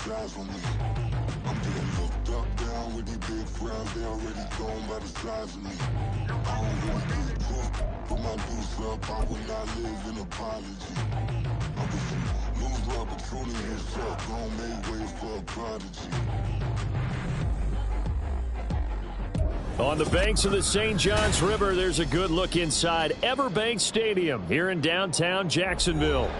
these eyes on me. I'm getting looked up, down with these big frowns. They already gone by the size of me. I don't really give a fuck. Put my deuce up, I will not live in apology. I'm with some moves while patrolling yourself. Don't make way for a prodigy. On the banks of the St. Johns River, there's a good look inside Everbank Stadium here in downtown Jacksonville.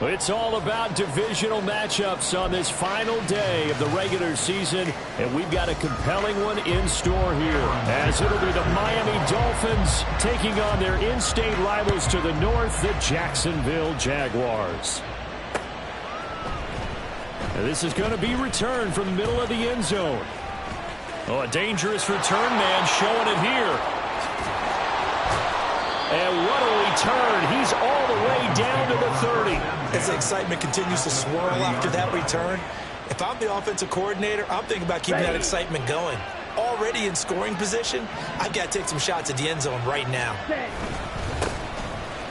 It's all about divisional matchups on this final day of the regular season, and we've got a compelling one in store here, as it'll be the Miami Dolphins taking on their in-state rivals to the north, the Jacksonville Jaguars. And this is going to be returned from the middle of the end zone. Oh, a dangerous return man showing it here. And what a return. He's all the way down to the 30. As the excitement continues to swirl after that return, if I'm the offensive coordinator, I'm thinking about keeping that excitement going. Already in scoring position, I've got to take some shots at the end zone right now.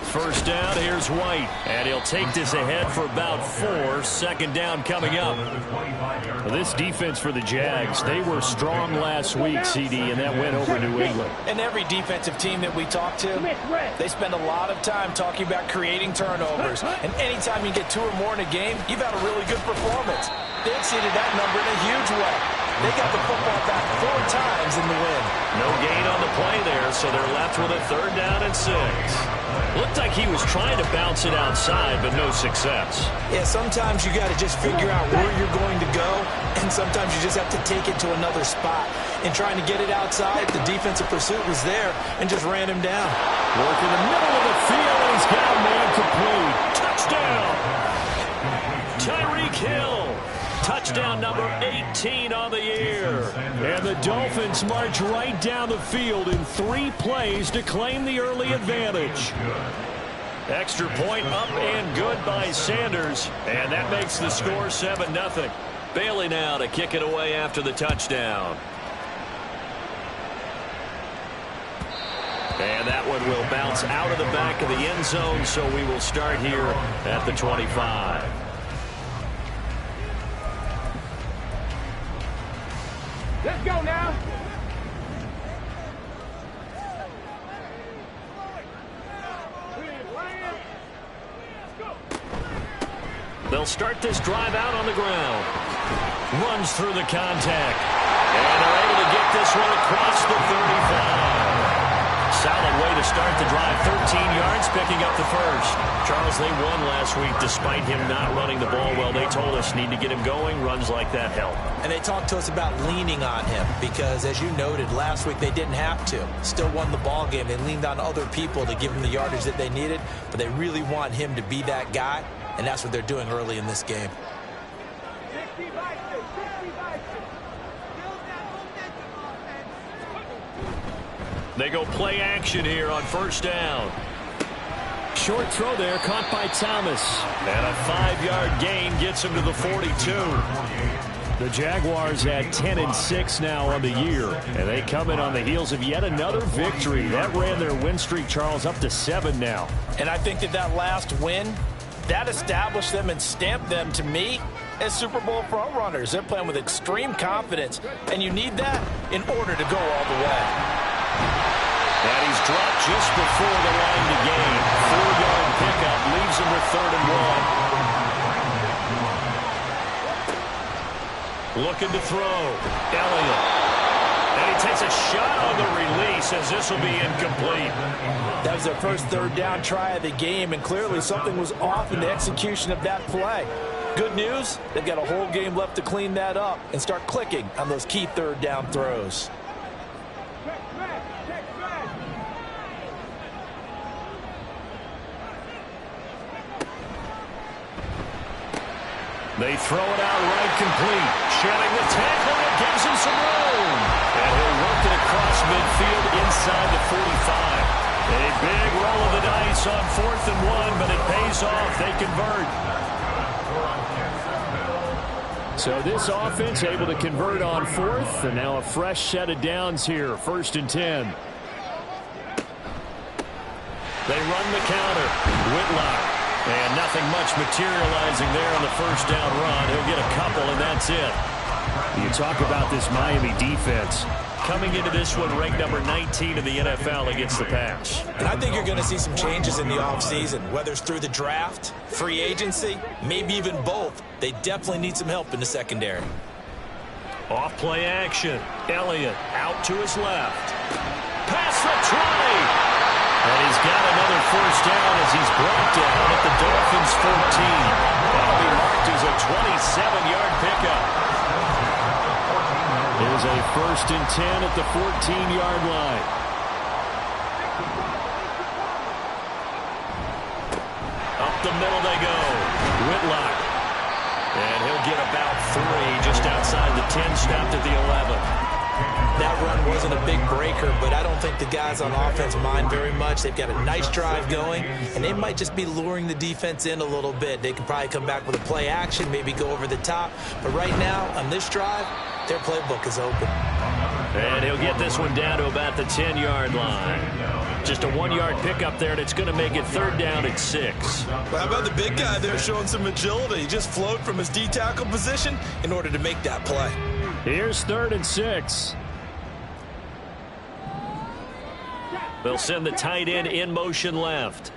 First down, here's White. And he'll take this ahead for about 4. Second down coming up. Well, this defense for the Jags, they were strong last week, CD, and that went over New England. And every defensive team that we talk to, they spend a lot of time talking about creating turnovers. And anytime you get 2 or more in a game, you've had a really good performance. They exceeded that number in a huge way. They got the football back 4 times in the win. No gain on the play there, so they're left with a 3rd down and 6. Looked like he was trying to bounce it outside, but no success. Yeah, sometimes you got to just figure out where you're going to go, and sometimes you just have to take it to another spot. In trying to get it outside, the defensive pursuit was there and just ran him down. Work in the middle of the field, and he's got a man complete. Touchdown! Tyreek Hill. Touchdown number 18 on the year. And the Dolphins march right down the field in 3 plays to claim the early advantage. Extra point up and good by Sanders. And that makes the score 7-0. Bailey now to kick it away after the touchdown. And that one will bounce out of the back of the end zone, so we will start here at the 25. Let's go now. They'll start this drive out on the ground. Runs through the contact. And they're able to get this one across the 35. Solid way to start the drive. 13 yards, picking up the first. Charles, they won last week despite him not running the ball well. They told us need to get him going. Runs like that help. And they talked to us about leaning on him because, as you noted, last week they didn't have to. Still won the ball game. They leaned on other people to give them the yardage that they needed, but they really want him to be that guy, and that's what they're doing early in this game. They go play action here on first down. Short throw there, caught by Thomas. And a 5-yard gain gets him to the 42. The Jaguars at 10-6 now on the year. And they come in on the heels of yet another victory. That ran their win streak, Charles, up to 7 now. And I think that last win, that established them and stamped them, to me, as Super Bowl frontrunners. They're playing with extreme confidence, and you need that in order to go all the way. And he's dropped just before the line to gain. 4-yard pickup leaves him with 3rd and 1. Looking to throw. Elliott. And he takes a shot on the release as this will be incomplete. That was their first 3rd down try of the game, and clearly something was off in the execution of that play. Good news, they've got a whole game left to clean that up and start clicking on those key 3rd down throws. They throw it out right complete. Shedding the tackle, it gives him some room. And he'll work it across midfield inside the 45. A big roll of the dice on 4th and 1, but it pays off. They convert. So this offense able to convert on 4th, and now a fresh set of downs here. 1st and 10. They run the counter. Whitlock. And nothing much materializing there on the first down run. He'll get a couple, and that's it. You talk about this Miami defense. Coming into this one ranked number 19 in the NFL against the pass. And I think you're going to see some changes in the offseason, whether it's through the draft, free agency, maybe even both. They definitely need some help in the secondary. Off play action. Elliott out to his left. Pass the 20. And he's got another first down as he's brought down at the Dolphins' 14. That'll be marked as a 27-yard pickup. Here's a 1st and 10 at the 14-yard line. Up the middle they go. Whitlock. And he'll get about 3 just outside the 10, stopped at the 11. That run wasn't a big breaker, but I don't think the guys on offense mind very much. They've got a nice drive going, and they might just be luring the defense in a little bit. They could probably come back with a play action, maybe go over the top. But right now, on this drive, their playbook is open. And he'll get this one down to about the 10-yard line. Just a 1-yard pickup there, and it's going to make it 3rd down at 6. Well, how about the big guy there showing some agility? He just flowed from his D-tackle position in order to make that play. Here's 3rd and 6. They'll send the tight end in motion left.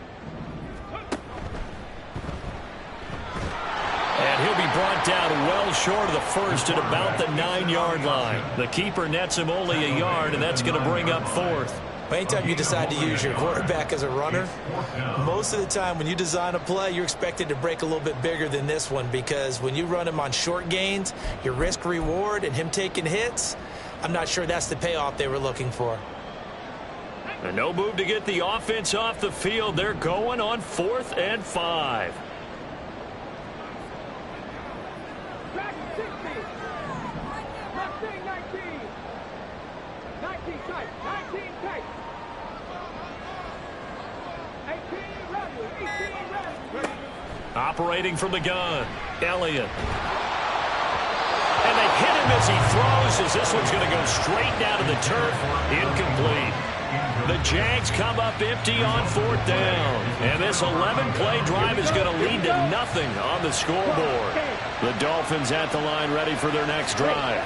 And he'll be brought down well short of the first at about the 9-yard line. The keeper nets him only a yard, and that's going to bring up 4th. Anytime you decide to use your quarterback as a runner, most of the time when you design a play, you're expected to break a little bit bigger than this one, because when you run him on short gains, your risk-reward and him taking hits, I'm not sure that's the payoff they were looking for. And no move to get the offense off the field. They're going on 4th and 5. Operating from the gun, Elliott. And they hit him as he throws, as this one's going to go straight down to the turf. Incomplete. The Jags come up empty on 4th down. And this 11-play drive is going to lead to nothing on the scoreboard. The Dolphins at the line ready for their next drive.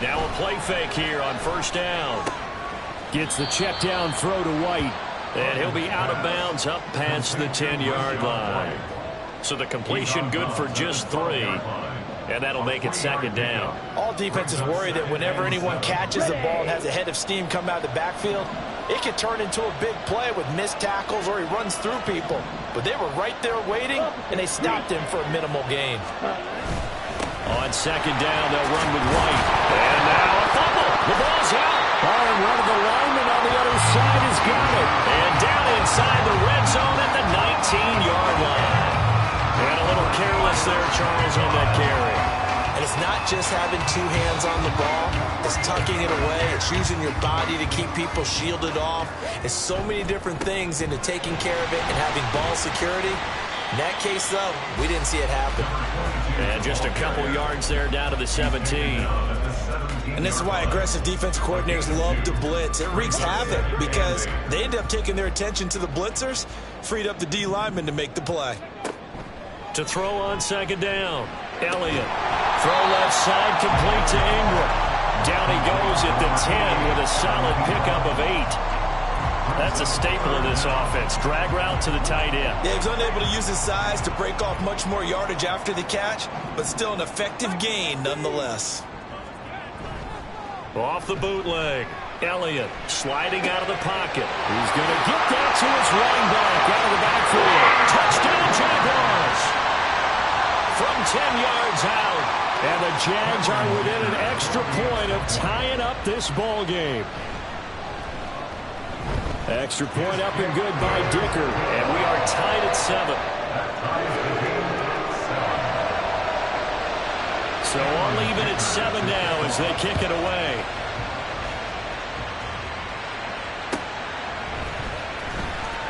Now a play fake here on 1st down. Gets the check down throw to White. And he'll be out of bounds up past the 10-yard line. So the completion good for just 3. And that'll make it 2nd down. All defenses worry that whenever anyone catches the ball and has a head of steam come out of the backfield, it could turn into a big play with missed tackles or he runs through people. But they were right there waiting, and they stopped him for a minimal gain. On 2nd down, they'll run with White. And now a fumble. The ball's out. And one of the linemen on the other side has got it. And down inside the red zone at the 19-yard line. And a little careless there, Charles, on that carry. And it's not just having 2 hands on the ball. It's tucking it away. It's using your body to keep people shielded off. It's so many different things into taking care of it and having ball security. In that case, though, we didn't see it happen. And just a couple yards there down to the 17. And this is why aggressive defense coordinators love to blitz. It wreaks havoc because they end up taking their attention to the blitzers, freed up the D lineman to make the play. To throw on 2nd down, Elliott. Throw left side, complete to Ingram. Down he goes at the 10 with a solid pickup of 8. That's a staple of this offense. Drag route to the tight end. Yeah, he was unable to use his size to break off much more yardage after the catch, but still an effective gain nonetheless. Off the bootleg. Elliott sliding out of the pocket. He's going to get that to his running back out of the backfield. Touchdown, Jaguars! From 10 yards out. And the Jags are within an extra point of tying up this ball game. Extra point up and good by Dicker. And we are tied at 7. So only even at 7 now as they kick it away.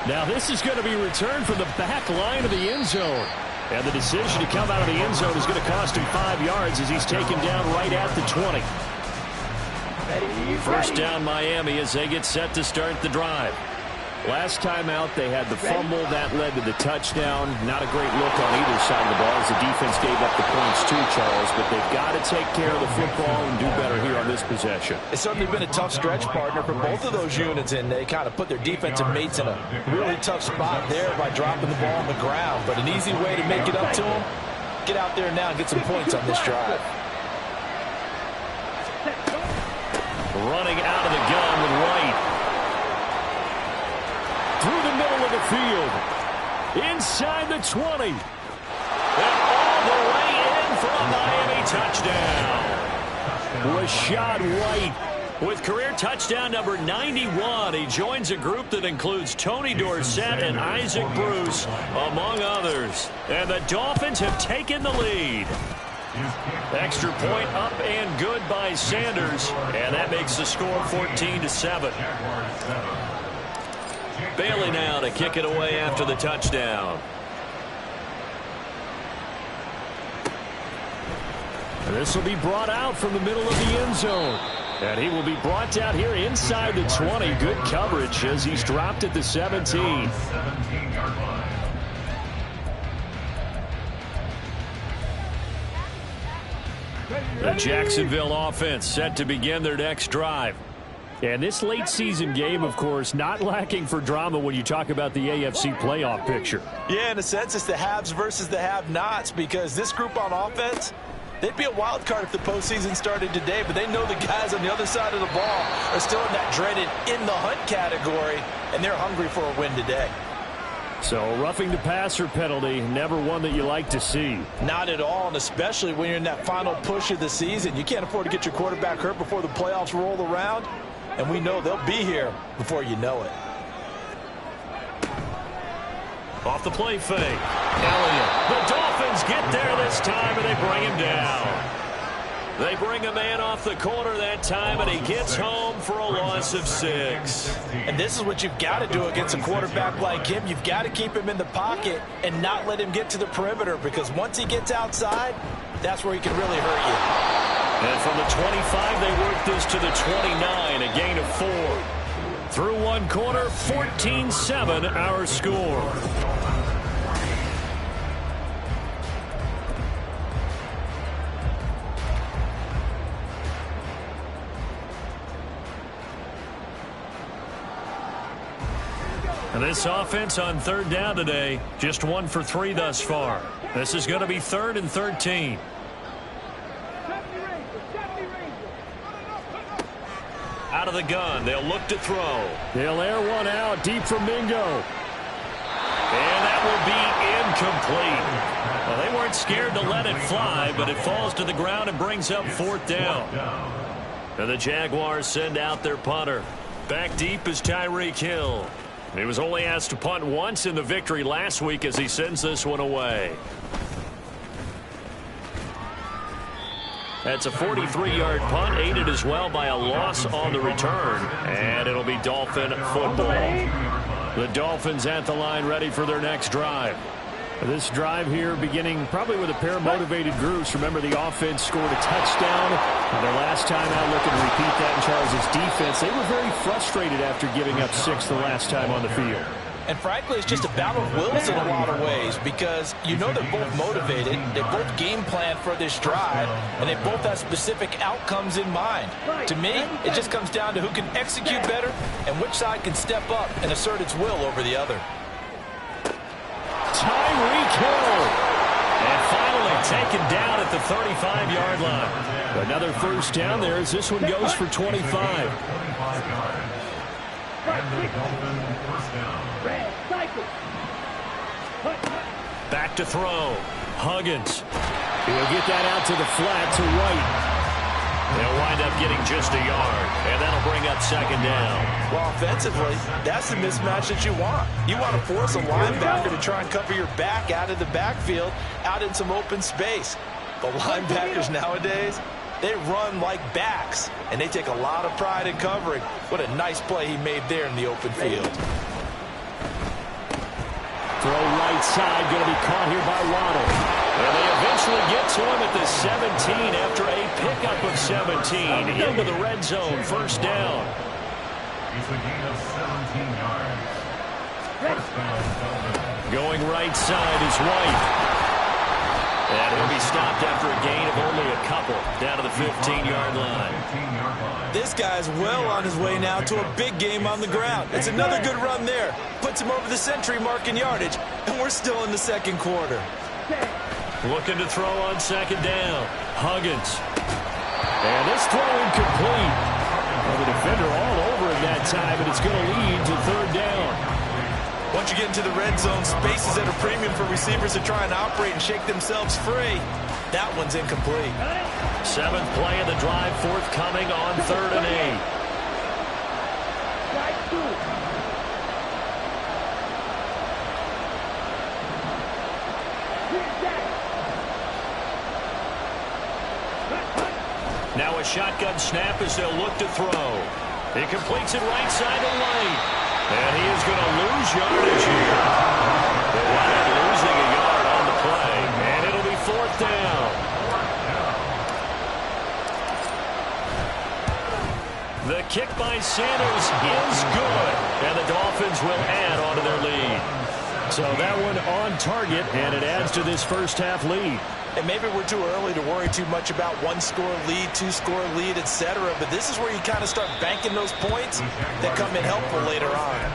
Now this is going to be returned from the back line of the end zone. And the decision to come out of the end zone is going to cost him 5 yards as he's taken down right at the 20. First down Miami as they get set to start the drive. Last time out, they had the fumble. That led to the touchdown. Not a great look on either side of the ball as the defense gave up the points too, Charles. But they've got to take care of the football and do better here on this possession. It's certainly been a tough stretch, partner, for both of those units, and they kind of put their defensive mates in a really tough spot there by dropping the ball on the ground. But an easy way to make it up to them, get out there now and get some points on this drive. Running out of the gun with White. Through the middle of the field. Inside the 20. And all the way in for a Miami touchdown. Rashad White with career touchdown number 91. He joins a group that includes Tony Dorsett and Isaac Bruce, among others. And the Dolphins have taken the lead. Extra point up and good by Sanders. And that makes the score 14-7. Bailey now to kick it away after the touchdown. This will be brought out from the middle of the end zone. And he will be brought down here inside the 20. Good coverage as he's dropped at the 17. The Jacksonville offense set to begin their next drive. And this late season game, of course, not lacking for drama when you talk about the AFC playoff picture. Yeah, in a sense, it's the haves versus the have-nots, because this group on offense, they'd be a wild card if the postseason started today, but they know the guys on the other side of the ball are still in that dreaded in-the-hunt category, and they're hungry for a win today. So, roughing the passer penalty, never one that you like to see. Not at all, and especially when you're in that final push of the season. You can't afford to get your quarterback hurt before the playoffs roll around. And we know they'll be here before you know it. Off the play fake. Elliott. The Dolphins get there this time, and they bring him down. They bring a man off the corner that time, and he gets home for a loss of 6. And this is what you've got to do against a quarterback like him. You've got to keep him in the pocket and not let him get to the perimeter, because once he gets outside, that's where he can really hurt you. And from the 25, they work this to the 29, a gain of 4. Through one quarter, 14-7 our score. And this offense on third down today, just 1 for 3 thus far. This is going to be 3rd and 13. Out of the gun, they'll look to throw. They'll air one out deep from Mingo. And that will be incomplete. Well, they weren't scared to let it fly, but it falls to the ground and brings up 4th down. And the Jaguars send out their punter. Back deep is Tyreek Hill. He was only asked to punt once in the victory last week as he sends this one away. That's a 43-yard punt, aided as well by a loss on the return. And it'll be Dolphin football. The Dolphins at the line, ready for their next drive. This drive here beginning probably with a pair of motivated groups. Remember, the offense scored a touchdown. And their last time out, looking to repeat that in Charles' defense. They were very frustrated after giving up 6 the last time on the field. And frankly, it's just a battle of wills in a lot of ways, because you know they're both motivated, they both game plan for this drive, and they both have specific outcomes in mind. To me, it just comes down to who can execute better and which side can step up and assert its will over the other. Tyreek Hill. And finally taken down at the 35-yard line. Another first down there as this one goes for 25. Back to throw. Huggins. He'll get that out to the flat to White. They'll wind up getting just a yard, and that'll bring up 2nd down. Well, offensively, that's the mismatch that you want. You want to force a linebacker to try and cover your back out of the backfield, out in some open space. But linebackers nowadays, they run like backs, and they take a lot of pride in covering. What a nice play he made there in the open field. Throw right side, going to be caught here by Waddle. And they eventually get to him at the 17 after a pickup of 17 into the red zone. First down. It's a gain of 17 yards. Going right side is White. And he'll be stopped after a gain of only a couple down to the 15-yard line. This guy's well on his way now to a big game on the ground. It's another good run there. Puts him over the century mark in yardage, and we're still in the second quarter. Looking to throw on second down. Huggins. And this throw incomplete. Well, the defender all over it that time, and it's going to lead to third down. Once you get into the red zone, space is at a premium for receivers to try and operate and shake themselves free. That one's incomplete. Seventh play of the drive, forthcoming on 3rd and 8. Now a shotgun snap as they'll look to throw. He completes it right side of the lane. And he is going to lose yardage here. They wind up losing a yard on the play. And it'll be 4th down. The kick by Sanders is good. And the Dolphins will add on to their lead. So that one on target, and it adds to this first half lead. And maybe we're too early to worry too much about one-score lead, two-score lead, etc. But this is where you kind of start banking those points that come in helpful later on.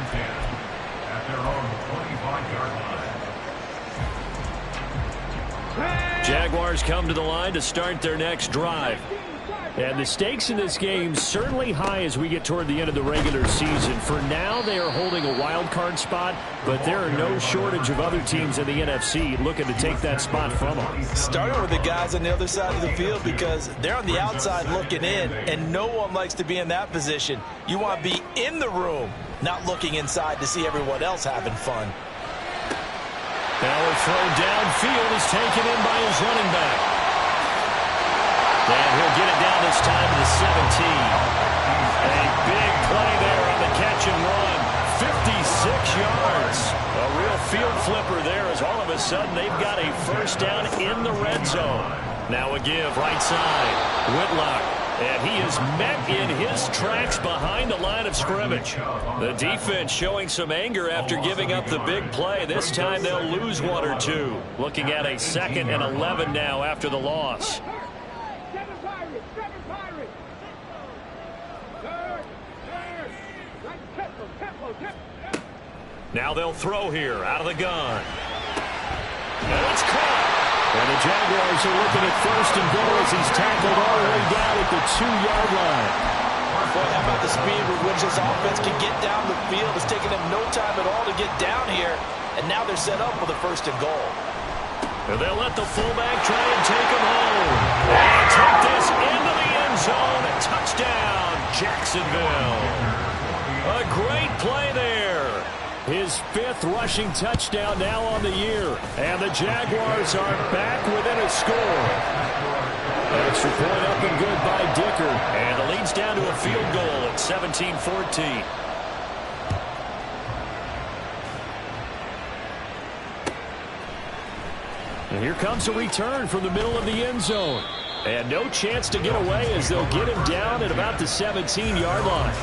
Jaguars come to the line to start their next drive. And the stakes in this game certainly high as we get toward the end of the regular season. For now, they are holding a wild card spot, but there are no shortage of other teams in the NFC looking to take that spot from them. Starting with the guys on the other side of the field because they're on the outside looking in, and no one likes to be in that position. You want to be in the room, not looking inside to see everyone else having fun. Now a throw downfield is taken in by his running back. And he'll get it down this time to the 17. A big play there on the catch and run. 56 yards. A real field flipper there as all of a sudden they've got a first down in the red zone. Now a give right side. Whitlock. And he is met in his tracks behind the line of scrimmage. The defense showing some anger after giving up the big play. This time they'll lose one or two. Looking at a 2nd and 11 now after the loss. Now they'll throw here out of the gun. And it's caught. And the Jaguars are looking at 1st and goal as he's tackled all the way down at the 2-yard line. Boy, how about the speed with which this offense can get down the field? It's taken them no time at all to get down here. And now they're set up with a 1st and goal. And they'll let the fullback try and take him home. And take this into the end zone. A touchdown, Jacksonville. A great play there. His 5th rushing touchdown now on the year. And the Jaguars are back within a score. Extra point up and good by Dicker. And it leads down to a field goal at 17-14. And here comes a return from the middle of the end zone. And no chance to get away as they'll get him down at about the 17-yard line.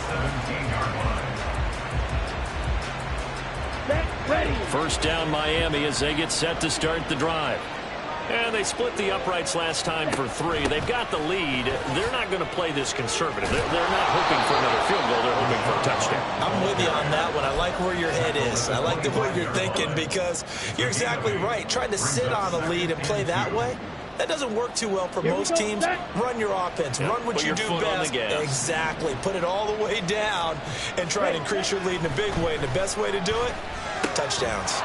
First down Miami as they get set to start the drive. And they split the uprights last time for 3. They've got the lead. They're not going to play this conservative. They're not hoping for another field goal. They're hoping for a touchdown. I'm with you on that one. I like where your head is. I like the way you're thinking because you're exactly right. Trying to sit on a lead and play that way, that doesn't work too well for most teams. Run your offense. Run what you do best. Exactly. Put it all the way down and try and increase your lead in a big way. And the best way to do it, touchdowns.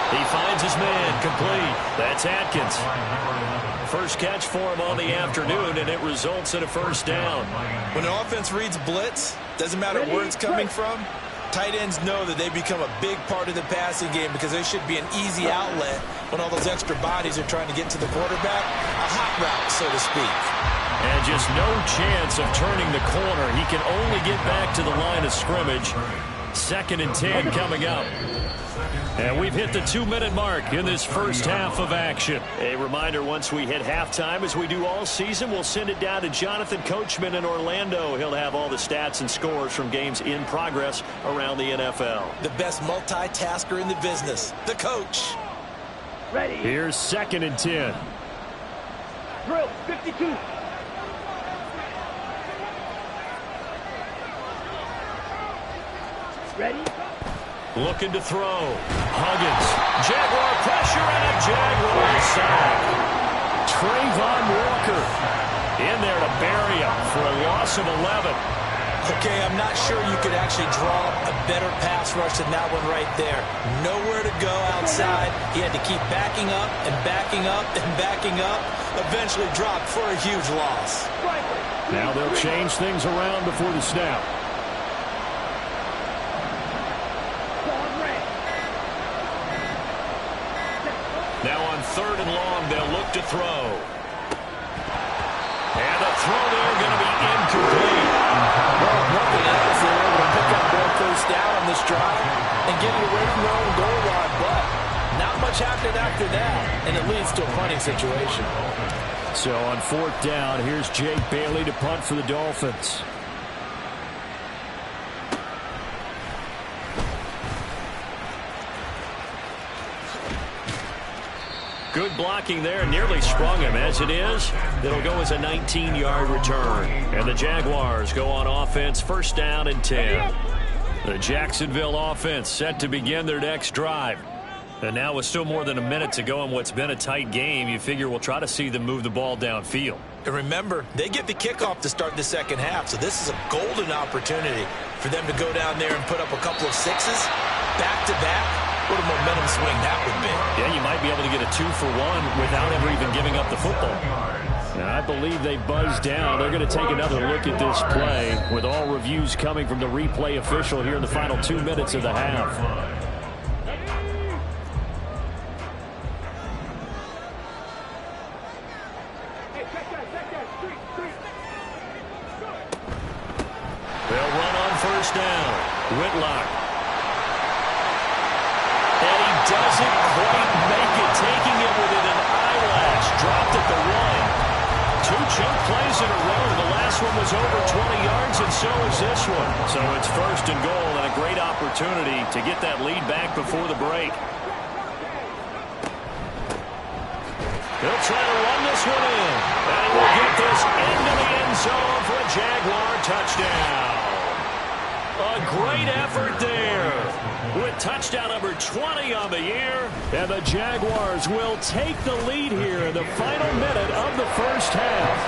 He finds his man complete. That's Atkins. First catch for him on the afternoon, and it results in a first down. When an offense reads blitz, doesn't matter where it's coming from, tight ends know that they become a big part of the passing game because they should be an easy outlet when all those extra bodies are trying to get to the quarterback. A hot route, so to speak. And just no chance of turning the corner. He can only get back to the line of scrimmage. 2nd and 10 coming up. And we've hit the 2-minute mark in this first half of action. A reminder, once we hit halftime, as we do all season, we'll send it down to Jonathan Coachman in Orlando. He'll have all the stats and scores from games in progress around the NFL. The best multitasker in the business, the coach. Ready. Here's 2nd and 10. Drill, 52. Ready. Looking to throw. Huggins. Jaguar pressure and a Jaguar sack. Trayvon Walker in there to bury him for a loss of 11. Okay, I'm not sure you could actually draw a better pass rush than that one right there. Nowhere to go outside. He had to keep backing up and backing up and backing up. Eventually dropped for a huge loss. Now they'll change things around before the snap. Now on 3rd and long, they'll look to throw. And the throw there going to be incomplete. Well, nothing else. They were able to pick up more first down on this drive and get it away from their own goal line. But not much happened after that, and it leads to a punting situation. So on 4th down, here's Jake Bailey to punt for the Dolphins. Good blocking there, nearly sprung him. As it is, it'll go as a 19-yard return. And the Jaguars go on offense, 1st down and 10. The Jacksonville offense set to begin their next drive. And now with still more than a minute to go in what's been a tight game, you figure we'll try to see them move the ball downfield. And remember, they get the kickoff to start the second half, so this is a golden opportunity for them to go down there and put up a couple of sixes back-to-back. What a momentum swing that would be. Yeah, you might be able to get a 2-for-1 without ever even giving up the football. And I believe they buzzed down. They're going to take another look at this play with all reviews coming from the replay official here in the final 2 minutes of the half. They'll run on 1st down. Whitlock. Doesn't quite make it, taking it within an eyelash. Dropped at the 1. 2 chunk plays in a row. The last one was over 20 yards, and so is this one. So it's 1st and goal, and a great opportunity to get that lead back before the break. He'll try to run this one in, and he will get this into the end zone for a Jaguar touchdown. A great effort there with touchdown number 20 on the year. And the Jaguars will take the lead here in the final minute of the first half.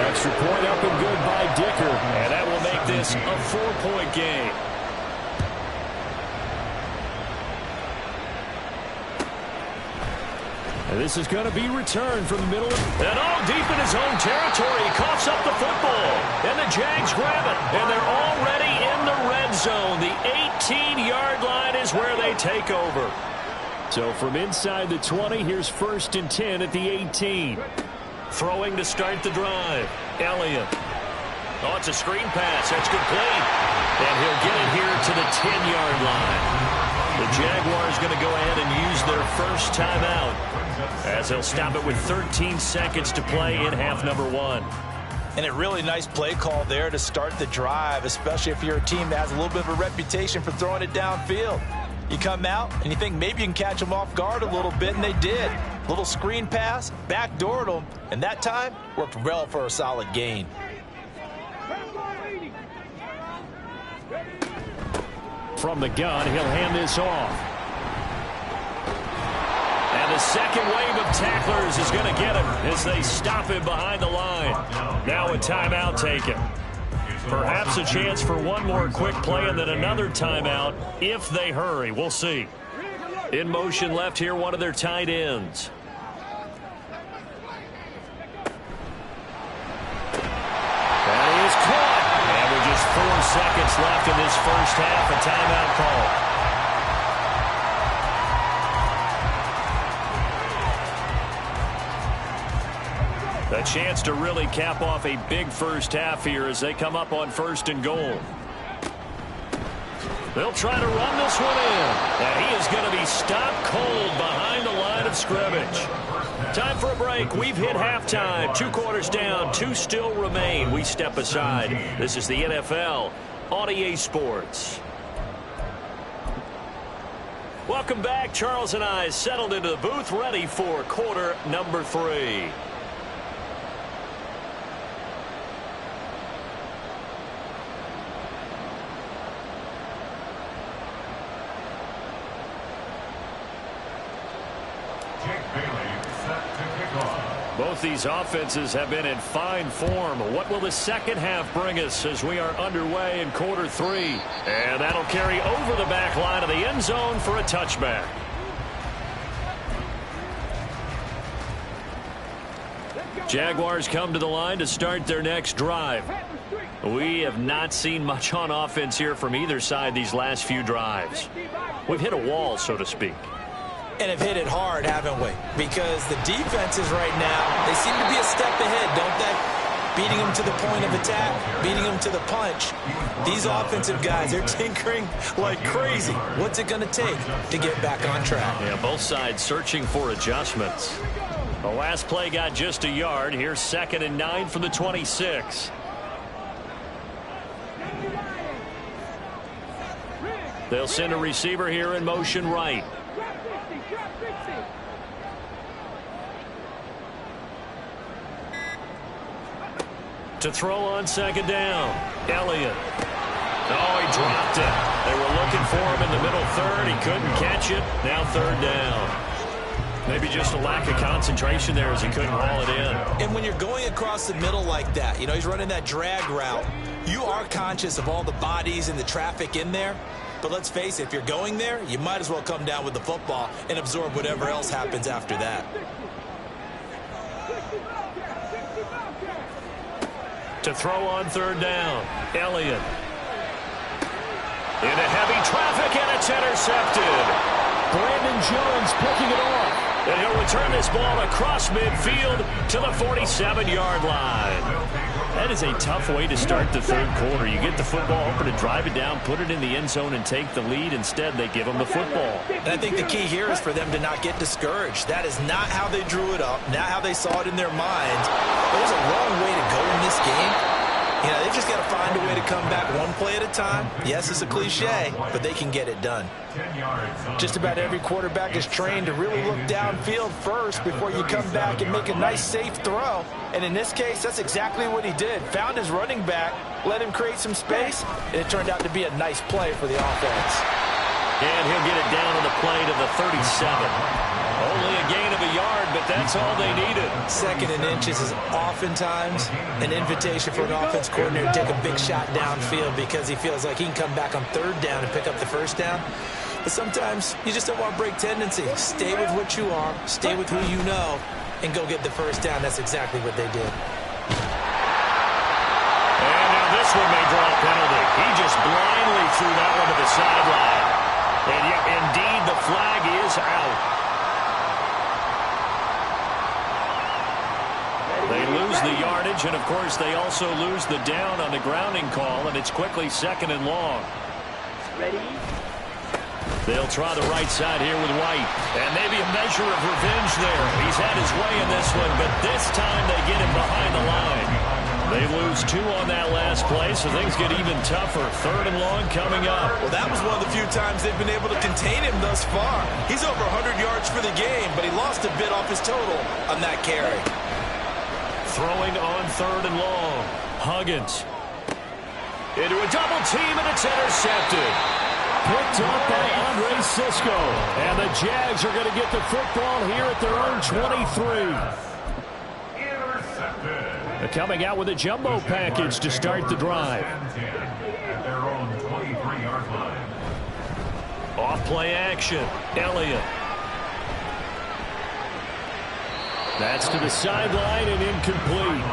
Extra point up and good by Dicker. And that will make this a 4-point game. And this is going to be returned from the middle. And all deep in his own territory. He coughs up the football. And the Jags grab it. And they're already in the red zone. The 18-yard line is where they take over. So from inside the 20, here's 1st and 10 at the 18. Throwing to start the drive. Elliott. Oh, it's a screen pass. That's complete. And he'll get it here to the 10-yard line. The Jaguars going to go ahead and use their first timeout, as they'll stop it with 13 seconds to play in half number 1. And a really nice play call there to start the drive, especially if you're a team that has a little bit of a reputation for throwing it downfield. You come out and you think maybe you can catch them off guard a little bit, and they did. Little screen pass, backdoored them, and that time worked well for a solid gain. From the gun, he'll hand this off. And the second wave of tacklers is going to get him as they stop him behind the line. Now a timeout taken. Perhaps a chance for one more quick play and then another timeout if they hurry. We'll see. In motion left here, one of their tight ends. And he is caught. And with just 4 seconds left in this first half, a timeout call. A chance to really cap off a big first half here as they come up on 1st and goal. They'll try to run this one in. And he is going to be stopped cold behind the line of scrimmage. Time for a break. We've hit halftime. 2 quarters down. 2 still remain. We step aside. This is the NFL on EA Sports. Welcome back. Charles and I settled into the booth, ready for quarter number 3. Both these offenses have been in fine form. What will the second half bring us as we are underway in quarter 3? And that'll carry over the back line of the end zone for a touchback. Jaguars come to the line to start their next drive. We have not seen much on offense here from either side these last few drives. We've hit a wall, so to speak. And have hit it hard, haven't we? Because the defenses right now, they seem to be a step ahead, don't they? Beating them to the point of attack, beating them to the punch. These offensive guys, they're tinkering like crazy. What's it going to take to get back on track? Yeah, both sides searching for adjustments. The last play got just a yard. Here's 2nd and 9 from the 26. They'll send a receiver here in motion right. To throw on 2nd down. Elliott. Oh, he dropped it. They were looking for him in the middle 3rd. He couldn't catch it. Now 3rd down. Maybe just a lack of concentration there as he couldn't haul it in. And when you're going across the middle like that, you know, he's running that drag route, you are conscious of all the bodies and the traffic in there. But let's face it, if you're going there, you might as well come down with the football and absorb whatever else happens after that. To throw on 3rd down. Elliott. Into heavy traffic, and it's intercepted. Brandon Jones picking it off. And he'll return this ball across midfield to the 47-yard line. That is a tough way to start the 3rd quarter. You get the football, hoping to drive it down, put it in the end zone, and take the lead. Instead, they give them the football. And I think the key here is for them to not get discouraged. That is not how they drew it up, not how they saw it in their minds. There's a long way to go in this game. You know, they've just got to find a way to come back one play at a time. Yes, it's a cliche, but they can get it done. Just about every quarterback is trained to really look downfield first before you come back and make a nice, safe throw. And in this case, that's exactly what he did. Found his running back, let him create some space, and it turned out to be a nice play for the offense. And he'll get it down on the play to the 37. Only a gain of a yard, but that's all they needed. 2nd and inches is oftentimes an invitation for an offense coordinator to take a big shot downfield because he feels like he can come back on 3rd down and pick up the 1st down. But sometimes you just don't want to break tendency. Stay with what you are, stay with who you know, and go get the 1st down. That's exactly what they did. And now this one may draw a penalty. He just blindly threw that one to the sideline. And yet, indeed, the flag is out. They lose the yardage, and, of course, they also lose the down on the grounding call, and it's quickly 2nd and long. Ready? They'll try the right side here with White, and maybe a measure of revenge there. He's had his way in this one, but this time they get him behind the line. They lose 2 on that last play, so things get even tougher. 3rd and long coming up. Well, that was one of the few times they've been able to contain him thus far. He's over 100 yards for the game, but he lost a bit off his total on that carry. Throwing on 3rd and long. Huggins. Into a double team, and it's intercepted. Picked up by Andre Cisco. And the Jags are going to get the football here at their own 23. They're coming out with a jumbo package to start the drive. At their own 23-yard line. Off play action. Elliott. That's to the sideline and incomplete.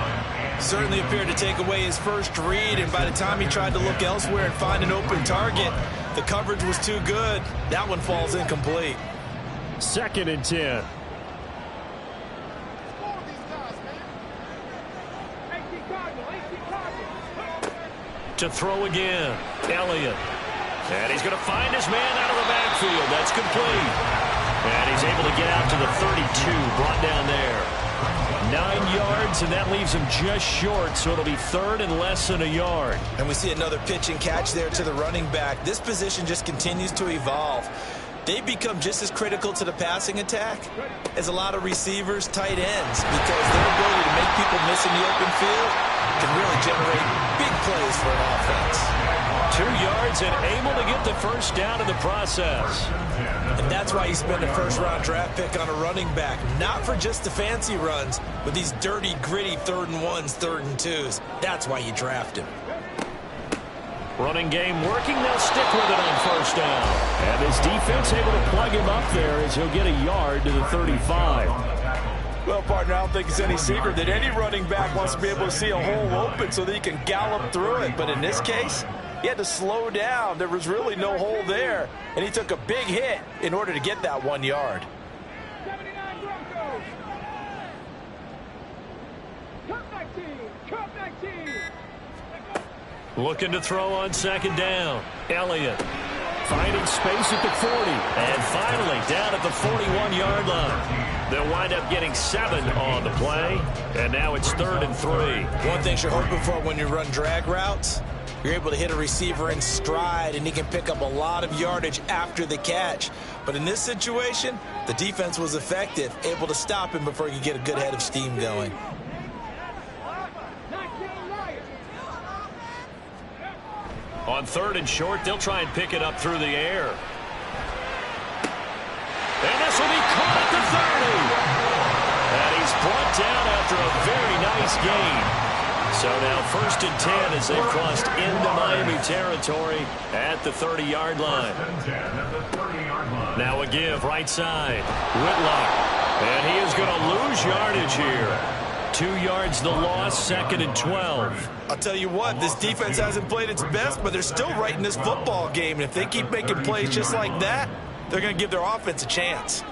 Certainly appeared to take away his first read, and by the time he tried to look elsewhere and find an open target, the coverage was too good. That one falls incomplete. 2nd and 10. To throw again. Elliott. And he's going to find his man out of the backfield. That's complete. And he's able to get out to the 32, brought down there. 9 yards, and that leaves him just short, so it'll be third and less than a yard. And we see another pitch and catch there to the running back. This position just continues to evolve. They become just as critical to the passing attack as a lot of receivers, tight ends, because their ability to make people miss in the open field can really generate big plays for an offense. 2 yards and able to get the first down in the process. And that's why you spend a first-round draft pick on a running back. Not for just the fancy runs, but these dirty, gritty 3rd and 1s, 3rd and 2s. That's why you draft him. Running game working. They'll stick with it on first down. And this defense able to plug him up there as he'll get a yard to the 35. Well, partner, I don't think it's any secret that any running back wants to be able to see a hole open so that he can gallop through it. But in this case, he had to slow down. There was really no hole there, and he took a big hit in order to get that 1 yard. 79 Broncos. Cut 19. Cut 19. Looking to throw on second down. Elliott finding space at the 40. And finally down at the 41-yard line. They'll wind up getting 7 on the play. And now it's 3rd and 3. One thing you're hoping for when you run drag routes, you're able to hit a receiver in stride, and he can pick up a lot of yardage after the catch. But in this situation, the defense was effective, able to stop him before he could get a good head of steam going. On 3rd and short, they'll try and pick it up through the air. And this will be caught at the 30. And he's brought down after a very nice gain. So now 1st and 10 as they've crossed into Miami territory at the 30-yard line. Now a give right side. Whitlock. And he is going to lose yardage here. 2 yards the loss, 2nd and 12. I'll tell you what, this defense hasn't played its best, but they're still right in this football game. And if they keep making plays just like that, they're going to give their offense a chance.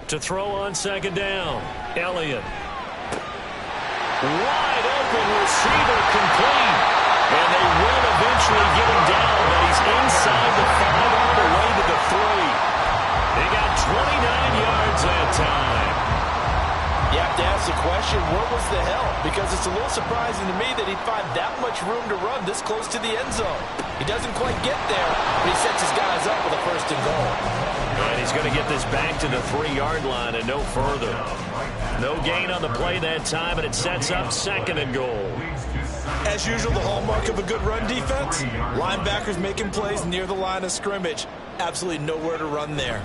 To throw on second down. Elliott. Wide open receiver complete. And they will eventually get him down, but he's inside the 5 all the way to the 3. They got 29 yards that time. You have to ask the question, where was the help? Because it's a little surprising to me that he'd find that much room to run this close to the end zone. He doesn't quite get there, but he sets his guys up with a 1st and goal. And he's going to get this back to the 3-yard line and no further. No gain on the play that time, and it sets up 2nd and goal. As usual, the hallmark of a good run defense, linebackers making plays near the line of scrimmage. Absolutely nowhere to run there.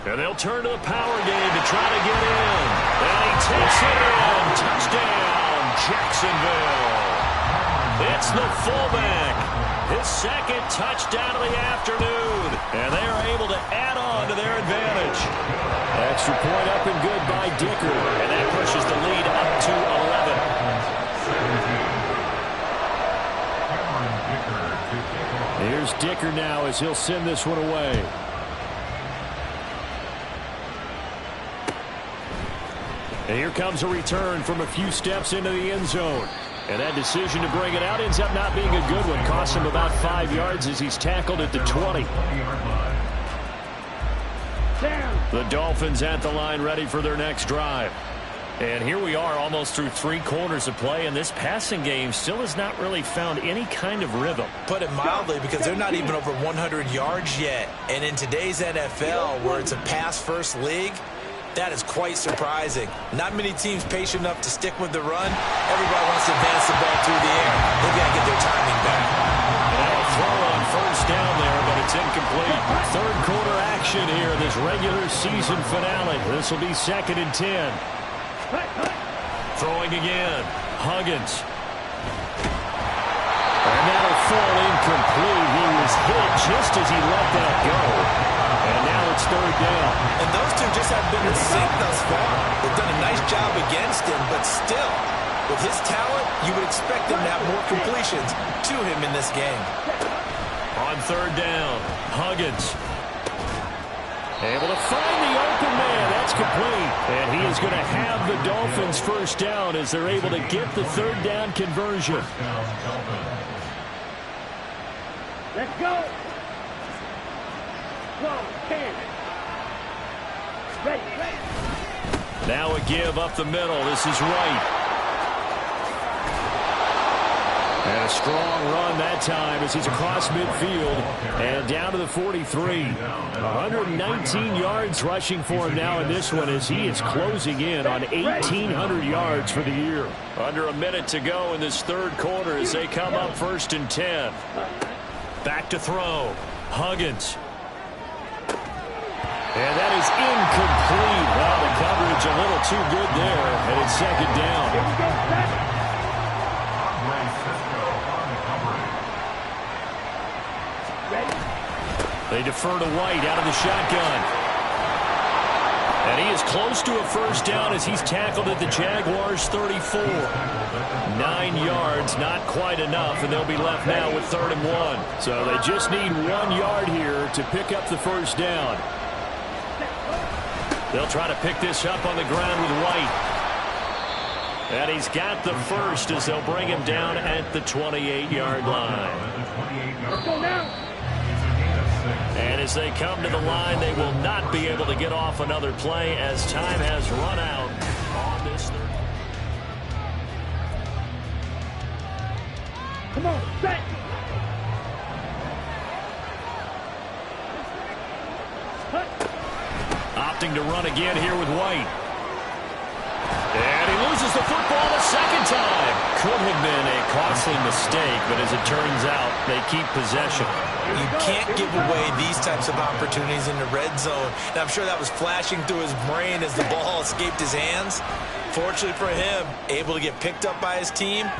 And they'll turn to the power game to try to get in. And he takes it in. Touchdown, Jacksonville. It's the fullback. His 2nd touchdown of the afternoon. And they are able to add on to their advantage. Extra point up and good by Dicker. And that pushes the lead up to 11. Here's Dicker now as he'll send this one away. And here comes a return from a few steps into the end zone. And that decision to bring it out ends up not being a good one. Costs him about 5 yards as he's tackled at the 20. The Dolphins at the line ready for their next drive. And here we are almost through 3 quarters of play, and this passing game still has not really found any kind of rhythm. Put it mildly, because they're not even over 100 yards yet. And in today's NFL, where it's a pass-first league, that is quite surprising. Not many teams patient enough to stick with the run. Everybody wants to advance the ball through the air. They've got to get their timing back. And a throw on first down there, but it's incomplete. 3rd quarter action here, this regular season finale. This will be 2nd and 10. Throwing again. Huggins. And that'll fall incomplete. He was hit just as he let that go. And now it's 3rd down. And those two just have been in sync thus far. They've done a nice job against him, but still, with his talent, you would expect him to have more completions to him in this game. On 3rd down, Huggins. Able to find the open man. That's complete. And he is going to have the Dolphins first down as they're able to get the third down conversion. Let's go. 12, 10. Ready. Now a give up the middle. This is Wright. And a strong run that time as he's across midfield and down to the 43. 119 yards rushing for him now in this one as he is closing in on 1,800 yards for the year. Under a minute to go in this third quarter as they come up 1st and 10. Back to throw. Huggins. And that is incomplete. Well, the coverage a little too good there, and it's 2nd down. They defer to White out of the shotgun. And he is close to a first down as he's tackled at the Jaguars' 34. 9 yards, not quite enough, and they'll be left now with 3rd and 1. So they just need 1 yard here to pick up the first down. They'll try to pick this up on the ground with White. And he's got the first as they'll bring him down at the 28-yard line. Let's go now. And as they come to the line, they will not be able to get off another play as time has run out on this third. Come on, set. Opting to run again here with White. And he loses the football a second time. Could have been a costly mistake, but as it turns out, they keep possession. You can't give away these types of opportunities in the red zone. And I'm sure that was flashing through his brain as the ball escaped his hands. Fortunately for him, able to get picked up by his team,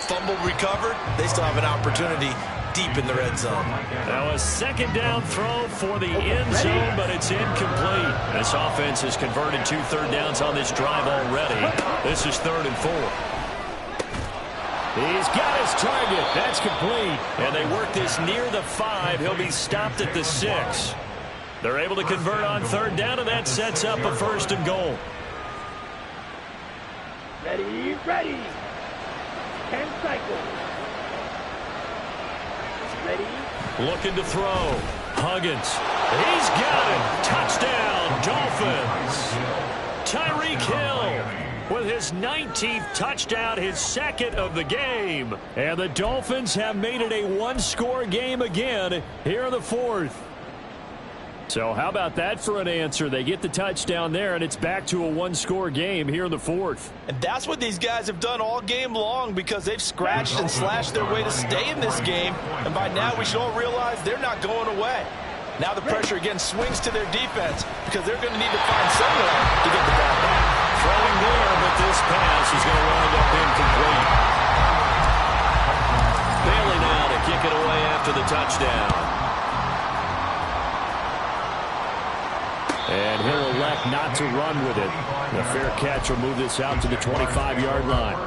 fumble recovered. They still have an opportunity deep in the red zone. Now a 2nd down throw for the end zone, but it's incomplete. This offense has converted 2 third downs on this drive already. This is 3rd and 4. He's got his target. That's complete. And they work this near the 5. He'll be stopped at the 6. They're able to convert on 3rd down, and that sets up a 1st and goal. Ready, ready. 10 cycles. Ready. Looking to throw. Huggins. He's got it. Touchdown, Dolphins. Tyreek Hill with his 19th touchdown, his 2nd of the game. And the Dolphins have made it a one-score game again here in the 4th. So how about that for an answer? They get the touchdown there, and it's back to a one-score game here in the 4th. And that's what these guys have done all game long because they've scratched and slashed their way to stay in this game. And by now, we should all realize they're not going away. Now the pressure again swings to their defense because they're going to need to find somewhere to get the ball back. Throwing there, but this pass is going to wind up incomplete. Bailey now to kick it away after the touchdown. And he'll elect not to run with it. The fair catch will move this out to the 25-yard line.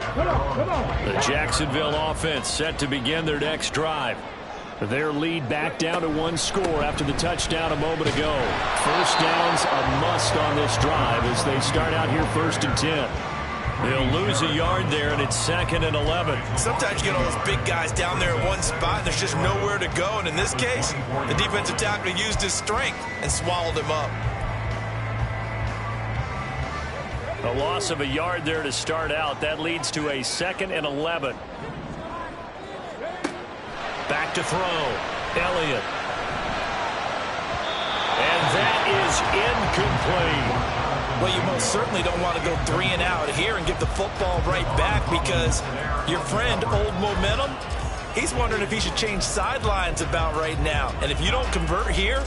Come on. The Jacksonville offense set to begin their next drive. Their lead back down to 1 score after the touchdown a moment ago. First down's a must on this drive as they start out here 1st and 10. They'll lose a yard there, and it's 2nd and 11. Sometimes you get all those big guys down there in one spot, and there's just nowhere to go. And in this case, the defensive tackle used his strength and swallowed him up. A loss of a yard there to start out. That leads to a 2nd and 11. Back to throw. Elliott. And that is incomplete. Well, you most certainly don't want to go 3 and out here and give the football right back because your friend, Old Momentum, he's wondering if he should change sidelines about right now. And if you don't convert here,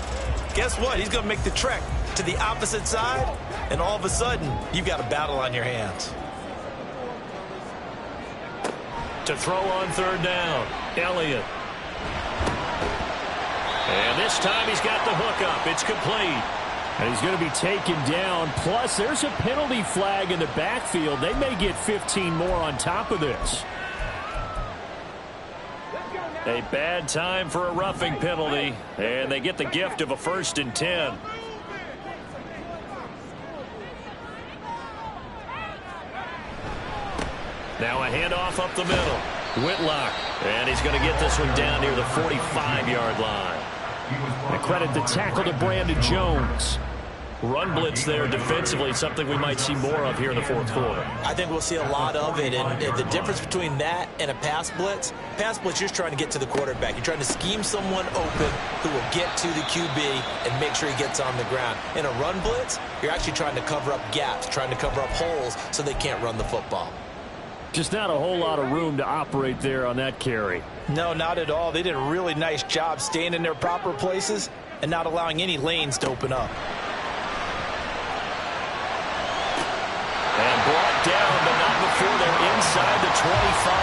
guess what? He's going to make the trek to the opposite side, and all of a sudden, you've got a battle on your hands. To throw on 3rd down, Elliott. And this time he's got the hook up. It's complete. And he's going to be taken down. Plus, there's a penalty flag in the backfield. They may get 15 more on top of this. A bad time for a roughing penalty. And they get the gift of a 1st and 10. Now a handoff up the middle. Whitlock. And he's going to get this one down near the 45-yard line. And credit the tackle to Brandon Jones. Run blitz there defensively, something we might see more of here in the fourth quarter. I think we'll see a lot of it, and the difference between that and a pass blitz, you're just trying to get to the quarterback. You're trying to scheme someone open who will get to the QB and make sure he gets on the ground. In a run blitz, you're actually trying to cover up gaps, trying to cover up holes so they can't run the football. Just not a whole lot of room to operate there on that carry. No, not at all. They did a really nice job staying in their proper places and not allowing any lanes to open up. And brought down, but not before they're inside the 25.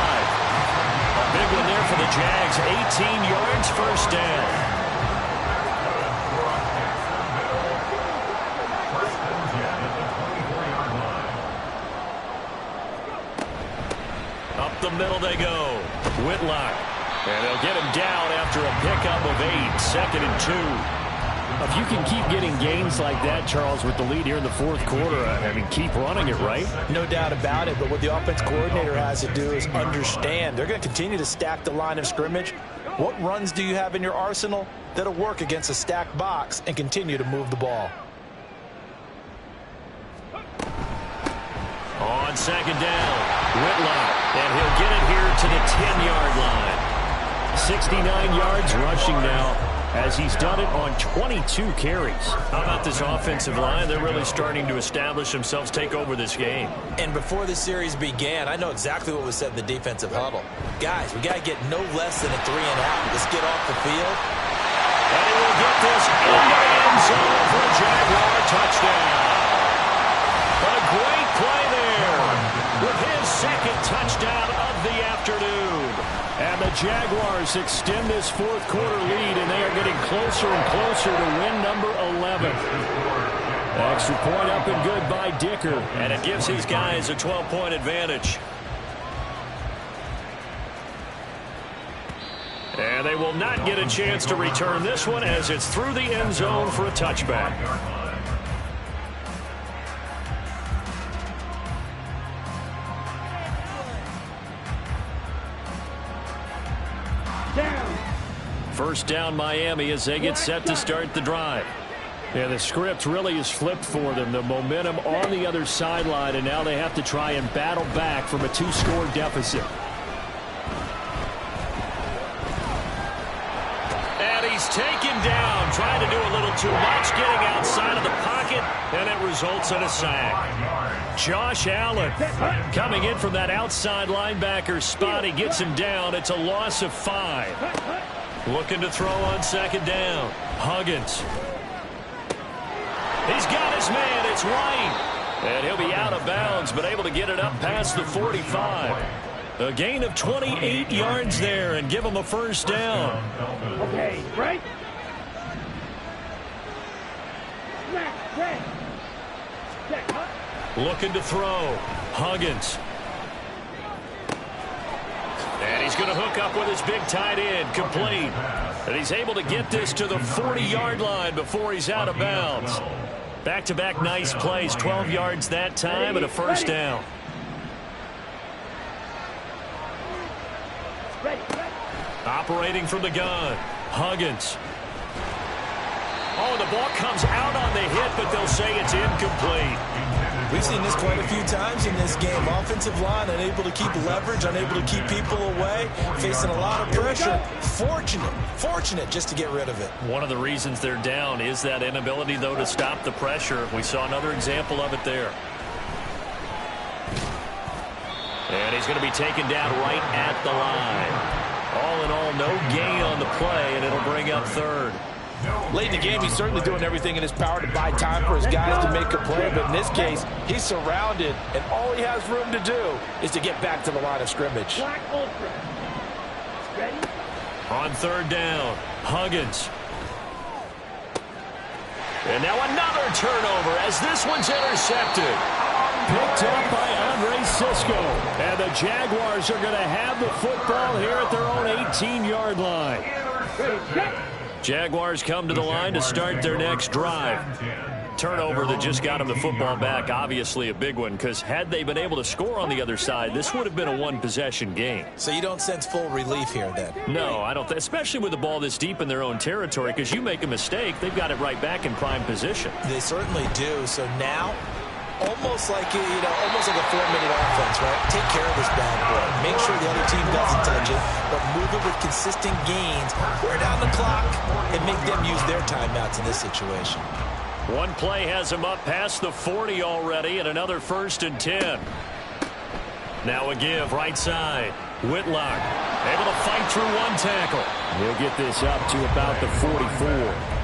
A big one there for the Jags. 18 yards, first down. Up the middle they go. Whitlock. And they'll get him down after a pickup of 8. 2nd and 2. If you can keep getting gains like that, Charles, with the lead here in the fourth quarter, I mean, keep running it, right? No doubt about it, but what the offense coordinator has to do is understand. They're going to continue to stack the line of scrimmage. What runs do you have in your arsenal that'll work against a stacked box and continue to move the ball? On 2nd down, Whitlock, and he'll get it here to the 10-yard line. 69 yards rushing now, as he's done it on 22 carries. How about this offensive line? They're really starting to establish themselves, take over this game. And before the series began, I know exactly what was said in the defensive huddle. Guys, we got to get no less than a 3-and-out. Let's get off the field. And he will get this into the end zone for a Jaguar touchdown. A great play there with his 2nd touchdown of the afternoon. And the Jaguars extend this fourth quarter lead, and they are getting closer and closer to win number 11. Extra point up and good by Dicker, and it gives his guys a 12-point advantage. And they will not get a chance to return this one as it's through the end zone for a touchback. First down, Miami, as they get set to start the drive. And the script really is flipped for them. The momentum on the other sideline, and now they have to try and battle back from a 2-score deficit. And he's taken down, trying to do a little too much, getting outside of the pocket, and it results in a sack. Josh Allen coming in from that outside linebacker spot. He gets him down. It's a loss of 5. Looking to throw on 2nd down. Huggins. He's got his man. It's White. And he'll be out of bounds, but able to get it up past the 45. A gain of 28 yards there and give him a first down. Okay, right? Looking to throw. Huggins. And he's going to hook up with his big tight end, complete. And he's able to get this to the 40-yard line before he's out of bounds. Back-to-back nice plays, 12 yards that time and a first down. Operating from the gun, Huggins. Oh, the ball comes out on the hit, but they'll say it's incomplete. We've seen this quite a few times in this game. Offensive line unable to keep leverage, unable to keep people away, facing a lot of pressure. Fortunate just to get rid of it. One of the reasons they're down is that inability, though, to stop the pressure. We saw another example of it there. And he's going to be taken down right at the line. All in all, no gain on the play, and it'll bring up 3rd. Late in the game, he's certainly doing everything in his power to buy time for his guys to make a play. But in this case, he's surrounded, and all he has room to do is to get back to the line of scrimmage. Black Ultra. Ready? On 3rd down, Huggins. And now another turnover as this one's intercepted. Picked up by Andre Cisco. And the Jaguars are going to have the football here at their own 18-yard line. Jaguars come to the line to start their next drive. turnover that just got them the football back, obviously a big one, because had they been able to score on the other side, this would have been a one-possession game. So you don't sense full relief here then? No, I don't, especially with the ball this deep in their own territory, because you make a mistake, they've got it right back in prime position. They certainly do. So now, almost like a 4-minute offense, right? Take care of this bad boy. Make sure the other team doesn't touch it, but move it with consistent gains. Wear down the clock and make them use their timeouts in this situation. One play has them up past the 40 already, and another 1st and 10. Now a give right side. Whitlock able to fight through one tackle. He'll get this up to about the 44.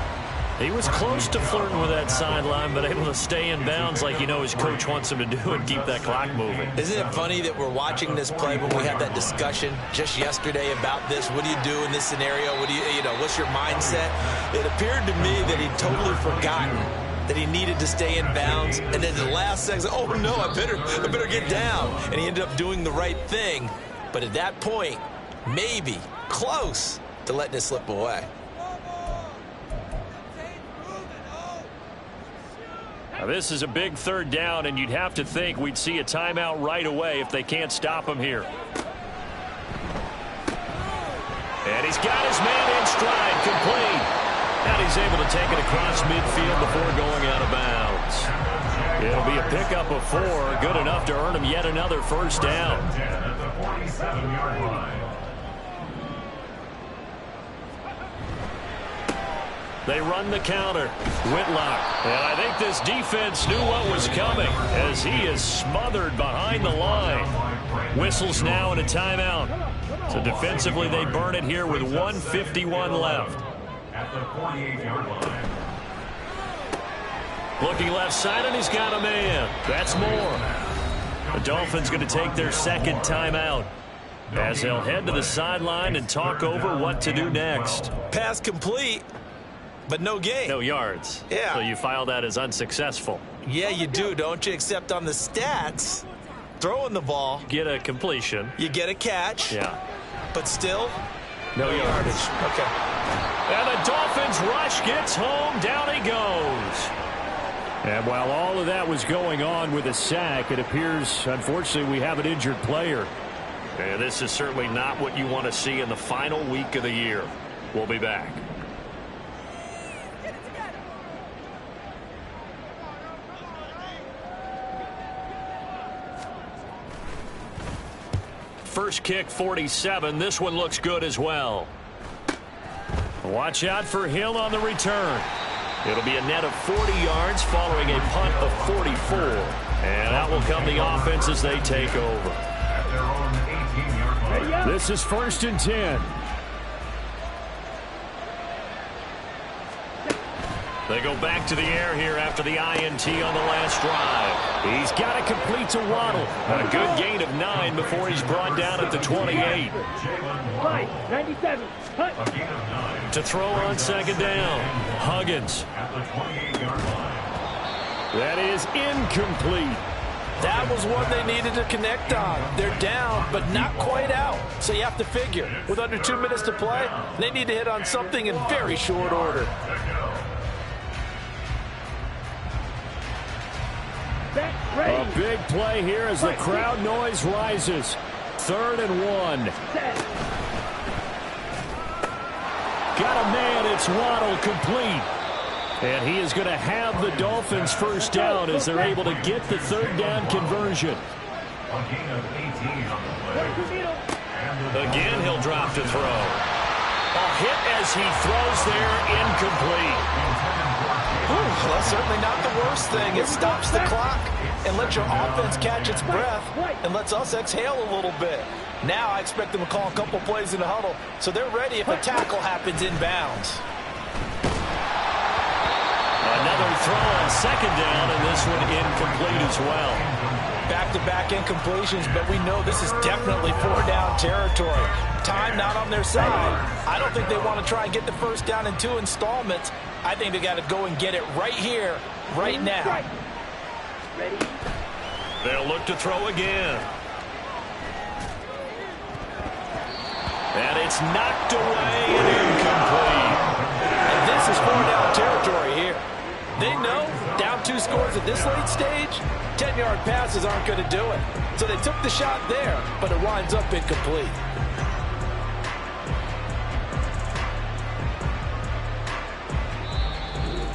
He was close to flirting with that sideline, but able to stay in bounds like you know his coach wants him to do and keep that clock moving. Isn't it funny that we're watching this play when we had that discussion just yesterday about this? What do you do in this scenario? What do you know, what's your mindset? It appeared to me that he'd totally forgotten that he needed to stay in bounds, and then the last second, oh no, I better get down. And he ended up doing the right thing. But at that point, maybe close to letting it slip away. Now this is a big 3rd down, and you'd have to think we'd see a timeout right away if they can't stop him here. And he's got his man in stride, complete. And he's able to take it across midfield before going out of bounds. It'll be a pickup of 4, good enough to earn him yet another 1st down. At the 47-yard line. They run the counter. Whitlock. And I think this defense knew what was coming as he is smothered behind the line. Whistles now and a timeout. So defensively they burn it here with 1:51 left. At the 48-yard line. Looking left side, and he's got a man. That's more. The Dolphins going to take their 2nd timeout as they'll head to the sideline and talk over what to do next. Pass complete, but no gain. No yards. Yeah. So you file that as unsuccessful. Yeah, you do, don't you? Except on the stats, throwing the ball, Get a completion. you get a catch. Yeah. But still, No yardage. Okay. And the Dolphins rush gets home. Down he goes. And while all of that was going on with a sack, it appears, unfortunately, we have an injured player. And this is certainly not what you want to see in the final week of the year. We'll be back. First kick, 47. This one looks good as well. Watch out for Hill on the return. It'll be a net of 40 yards following a punt of 44. And out will come the offense as they take over. At their own 18-yard line. This is 1st and 10. They go back to the air here after the INT on the last drive. He's got to complete to Waddle. A good gain of 9 before he's brought down at the 28. 97. A gain of 9. To throw on 2nd down. Huggins. At the 28-yard line. That is incomplete. That was one they needed to connect on. They're down, but not quite out. So you have to figure, with under 2 minutes to play, they need to hit on something in very short order. A big play here as the crowd noise rises. 3rd and 1. Got a man. It's Waddle, complete. And he is going to have the Dolphins 1st down as they're able to get the 3rd down conversion. A gain of 18 on the play. Again, he'll drop to throw. A hit as he throws there, incomplete. Whew, that's certainly not the worst thing. It stops the clock and lets your offense catch its breath and lets us exhale a little bit. Now I expect them to call a couple plays in the huddle so they're ready if a tackle happens inbounds. Another throw on 2nd down, and this one incomplete as well. Back-to-back incompletions, but we know this is definitely 4-down territory. Time not on their side. I don't think they want to try and get the 1st down in 2 installments. I think they got to go and get it right here, right now. They'll look to throw again. And it's knocked away and incomplete. And this is 4-down territory here. They know down late stage, 10-yard passes aren't going to do it. So they took the shot there, but it winds up incomplete.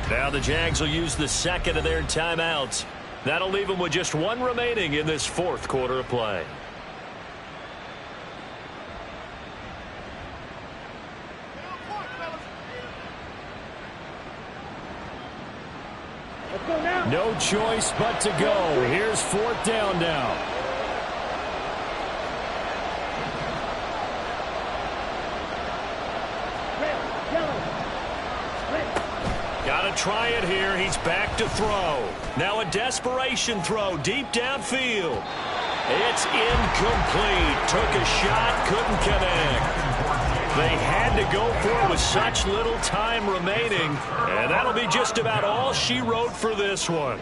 Now the Jags will use the second of their timeouts. That'll leave them with just one remaining in this fourth quarter of play. Let's go now. No choice but to go. Here's fourth down now. Got to try it here. He's back to throw. Now a desperation throw deep downfield. It's incomplete. Took a shot, couldn't connect. They had to go for it with such little time remaining, and that'll be just about all she wrote for this one.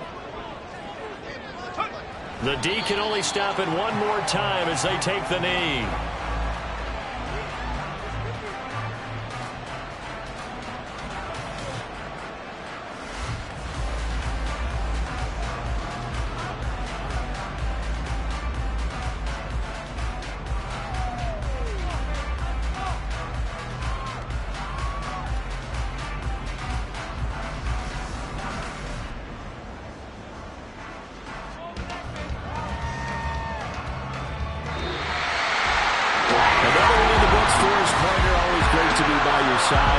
The D can only stop it one more time as they take the knee. Always great to be by your side.